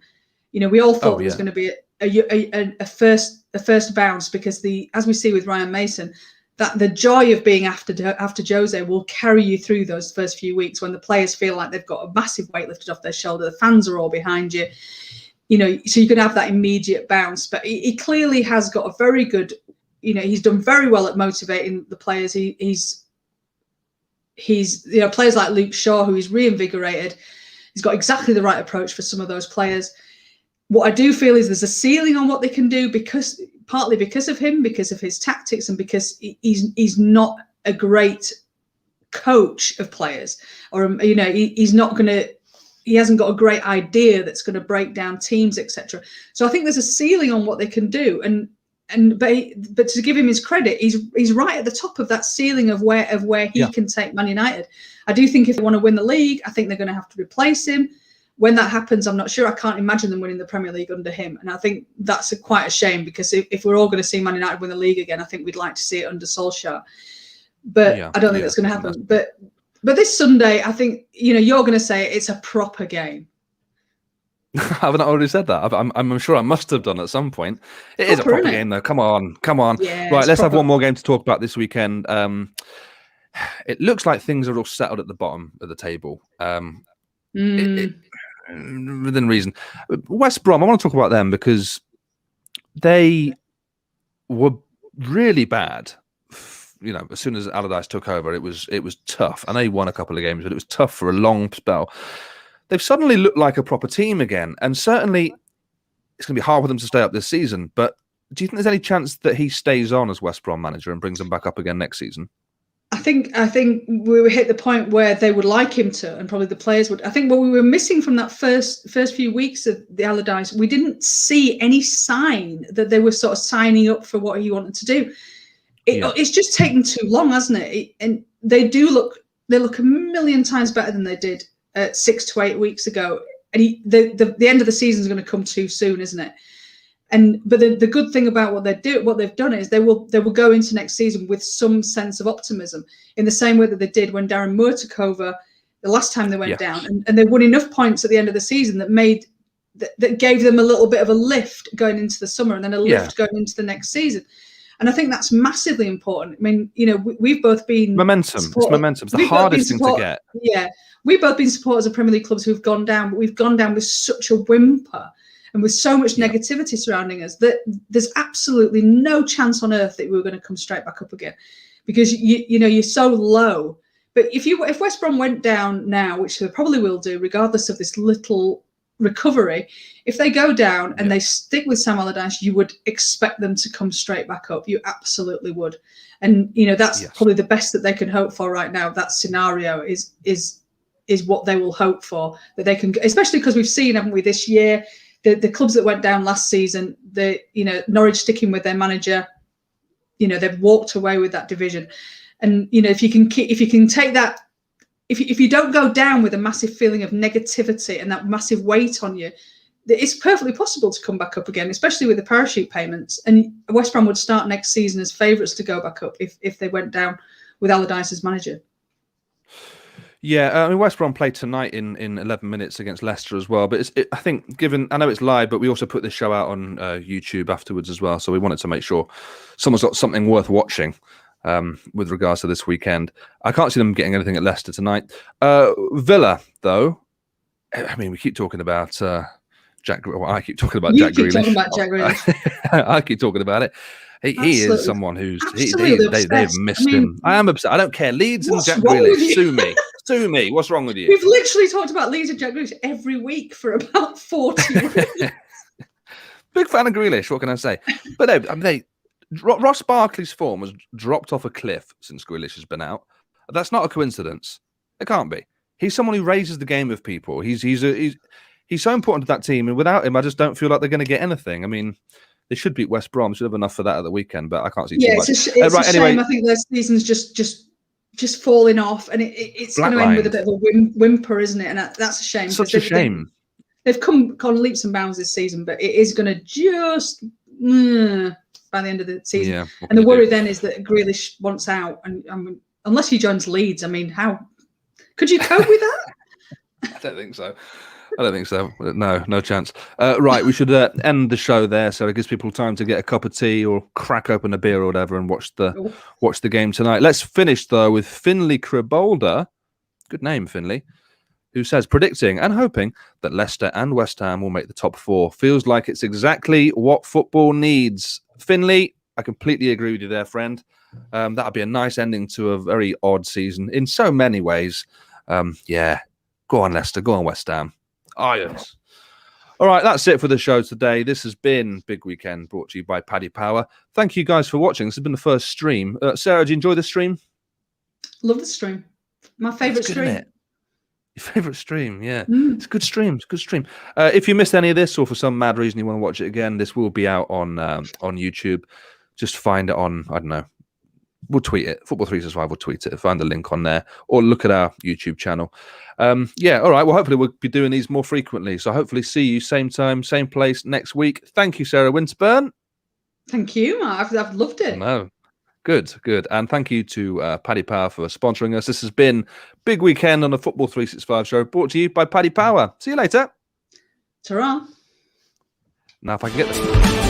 You know, we all thought there was going to be a first bounce, because as we see with Ryan Mason, that the joy of being after Jose will carry you through those first few weeks when the players feel like they've got a massive weight lifted off their shoulder. The fans are all behind you. You know, so you can have that immediate bounce. But he clearly has got a very good, you know, he's done very well at motivating the players. He's you know, players like Luke Shaw, who he's reinvigorated. He's got exactly the right approach for some of those players. What I do feel is there's a ceiling on what they can do, partly because of him, because of his tactics, and because he's not a great coach of players, or you know, he hasn't got a great idea that's going to break down teams, etc. So I think there's a ceiling on what they can do, but to give him his credit, he's right at the top of that ceiling of where he can take Man United. I do think if they want to win the league, I think they're going to have to replace him. When that happens, I'm not sure. I can't imagine them winning the Premier League under him, and I think that's quite a shame, because if we're all going to see Man United win the league again, I think we'd like to see it under Solskjaer. But I don't think that's going to happen. But this Sunday, I think, you know, you're going to say it's a proper game. Haven't I already said that? I'm sure I must have done at some point. It is a proper game, though. Come on. Yeah, right, let's have one more game to talk about this weekend. It looks like things are all settled at the bottom of the table. Within reason. West Brom, I want to talk about them because they were really bad. You know, as soon as Allardyce took over, it was tough. And they won a couple of games, but it was tough for a long spell. They've suddenly looked like a proper team again. And certainly it's going to be hard for them to stay up this season. But do you think there's any chance that he stays on as West Brom manager and brings them back up again next season? I think we hit the point where they would like him to, and probably the players would. I think what we were missing from that first few weeks of the Allardyce, we didn't see any sign that they were sort of signing up for what he wanted to do. It's just taken too long, hasn't it? And they look a million times better than they did 6 to 8 weeks ago. And the end of the season is going to come too soon, isn't it? But the good thing about what they've done is they will go into next season with some sense of optimism, in the same way that they did when Darren Moore took over the last time they went down, and they won enough points at the end of the season that gave them a little bit of a lift going into the summer, and then a lift going into the next season. And I think that's massively important. I mean, you know, we've both been momentum. It's momentum. It's the hardest thing to get. Yeah, we've both been supporters of Premier League clubs who've gone down, but we've gone down with such a whimper and with so much negativity surrounding us that there's absolutely no chance on earth that we were going to come straight back up again, because you know, you're so low. But if West Brom went down now, which they probably will do, regardless of this little recovery, if they go down and they stick with Sam Allardyce, you would expect them to come straight back up. You absolutely would. And you know, that's probably the best that they can hope for right now. That scenario is what they will hope for, that they can, especially because we've seen, haven't we, this year, the clubs that went down last season, Norwich sticking with their manager, you know, they've walked away with that division. And you know, if you can take that, if you don't go down with a massive feeling of negativity and that massive weight on you, it's perfectly possible to come back up again, especially with the parachute payments. And West Brom would start next season as favourites to go back up if they went down with Allardyce as manager. Yeah, I mean, West Brom played tonight in 11 minutes against Leicester as well. But I think, I know it's live, but we also put this show out on YouTube afterwards as well. So we wanted to make sure someone's got something worth watching with regards to this weekend. I can't see them getting anything at Leicester tonight. Villa, though, I mean, we keep talking about Jack. Well, I keep talking about Jack Grealish. You keep talking about Jack Grealish. I keep talking about it. He is someone who's they've missed him. I am upset. I don't care. Leeds and Jack Grealish, sue me. Sue me. What's wrong with you? We've literally talked about Leeds and Jack Grealish every week for about 40 weeks. Big fan of Grealish. What can I say? But no, Ross Barkley's form has dropped off a cliff since Grealish has been out. That's not a coincidence. It can't be. He's someone who raises the game of people. He's so important to that team, and without him, I just don't feel like they're going to get anything. I mean, they should beat West Brom. Should have enough for that at the weekend, but I can't see too much. It's a shame. I think their season's just falling off, and it's going to end with a bit of a whimper, isn't it? And that's a shame. Such a shame. They've come on leaps and bounds this season, but it is going to just by the end of the season. Yeah, and the worry then is that Grealish wants out, and unless he joins Leeds, I mean, how could you cope with that? I don't think so. No chance. Right, we should end the show there, so it gives people time to get a cup of tea or crack open a beer or whatever and watch the game tonight. Let's finish though with Finley Cribolda. Good name, Finley. Who says, predicting and hoping that Leicester and West Ham will make the top 4. Feels like it's exactly what football needs. Finley, I completely agree with you there, friend. That would be a nice ending to a very odd season in so many ways. Yeah, go on, Leicester. Go on, West Ham. Irons. All right, that's it for the show today. This has been Big Weekend, brought to you by Paddy Power. Thank you guys for watching. This has been the first stream. Sarah, did you enjoy the stream? Love the stream. My favourite stream. Isn't it? Your favourite stream, yeah. It's a good stream. It's a good stream. If you missed any of this or for some mad reason you want to watch it again, this will be out on YouTube. Just find it on, I don't know, we'll tweet it. Football 365 will tweet it. Find the link on there or look at our YouTube channel. Yeah, all right. Well, hopefully we'll be doing these more frequently. So hopefully see you same time, same place next week. Thank you, Sarah Winterburn. Thank you. I've loved it. No. Good. And thank you to Paddy Power for sponsoring us. This has been Big Weekend on the Football 365 show, brought to you by Paddy Power. See you later. Ta-ra. Now, if I can get this.